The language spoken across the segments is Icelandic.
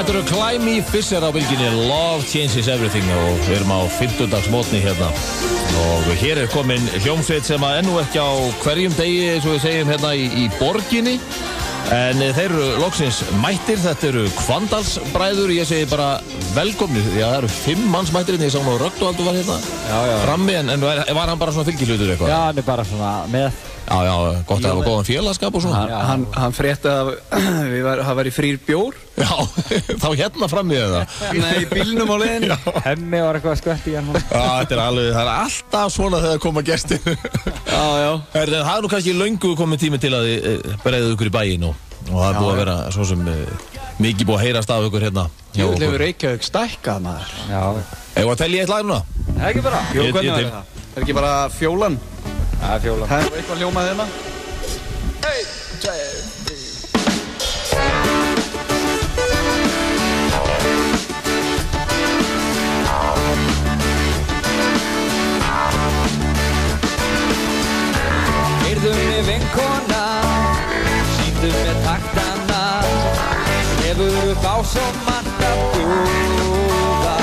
Þetta eru Climby Fisher á bylginni Love Changes Everything og við erum á 50-dagsmótni hérna og hér er komin hljómsveit sem að ennú ekki á hverjum degi eins og við segjum hérna í borginni en þeir eru loksins mættir, þetta eru Hvannadalsbræður, ég segi bara velkomnir, já það eru 5 manns mættir hérna, ég sá nú Rögnvaldur var hérna frammi en var hann bara svona fylgihlutur eitthvað? Já, hann er bara svona með. Já, gott að hafa góðan félagskap og svona. Hann frétti að það væri frýr bjór. Já, þá hérna frammi eða? Nei, í bílnum á leiðinni. Hemmi var eitthvað skvett í hann. Já, þetta er alveg, það er alltaf svona þegar koma gestir. Já. Það er nú kannski löngu komið tími til að þið breiðu ykkur í bæinn og það er búið að vera svo sem mikið búið að heyrast af ykkur hérna. Jú, hefur Reykjavík stækkað maður. Já. Eigum að telja eitt lag núna? Það er ekki bara. Jú, hvernig var það? Er ekki bara Fjólan? Það er Fjólan. Það er eitthvað hljómað hérna. Hey, Heyrðu mig vinkona, sýndu mig taktana, hefur þá svo margt að bjóða.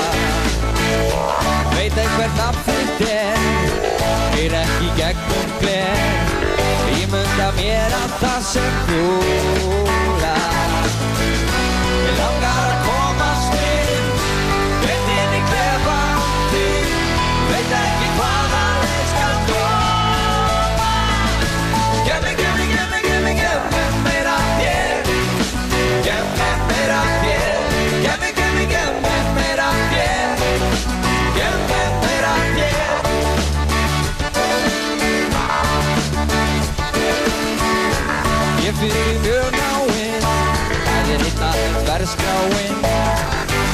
Veit einhver nafn þitt heyr ekki gegnum gler, ímynda mér að það sem fjóla. Mig langar að komast inn, beint inn í klefa þinn, veit ekki hvaðan ég skal koma. Gef mig meira þér, gef mig meira þér, gef mig meira þér, gef mig meira þér. Ég fyrir mjög náinn, það er einn aðeins verðskráinn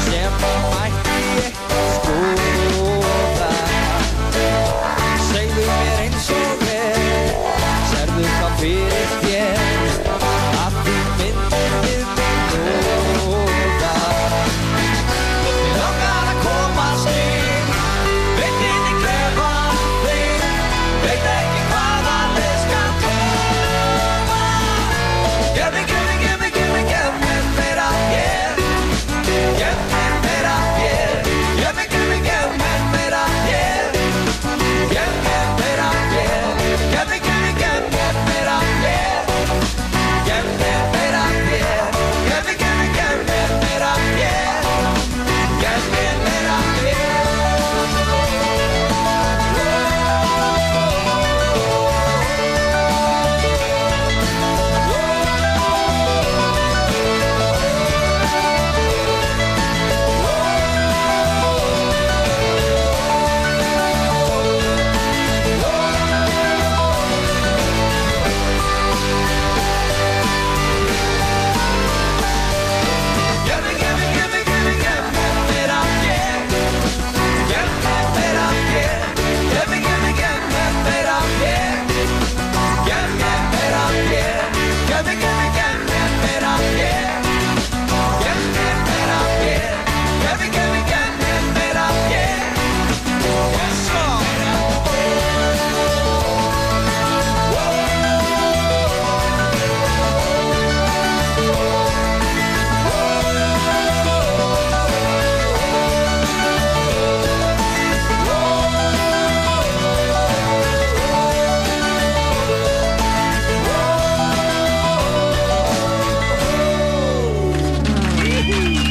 sem að mætti eitthvað skoða. Segðu mér eins og serðu það fyrir þér að þú myndir við mig nota. Mig langar að komast inn, beint inn í klefann þinn, veit ekki hvaðan ég skal koma. Gef mig meira þér, gef mig meira þér, gef mig meira þér, gef mig meira þér, gef mig meira þér, gef mig meira þér, gef mig meira þér, gef mig meira þér.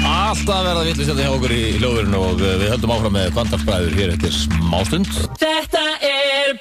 Alltaf verða vittlust hjá okkur í hljóðurinn og við höldum áfram með Hvannadalsbræður hér eftir smástund. Þetta er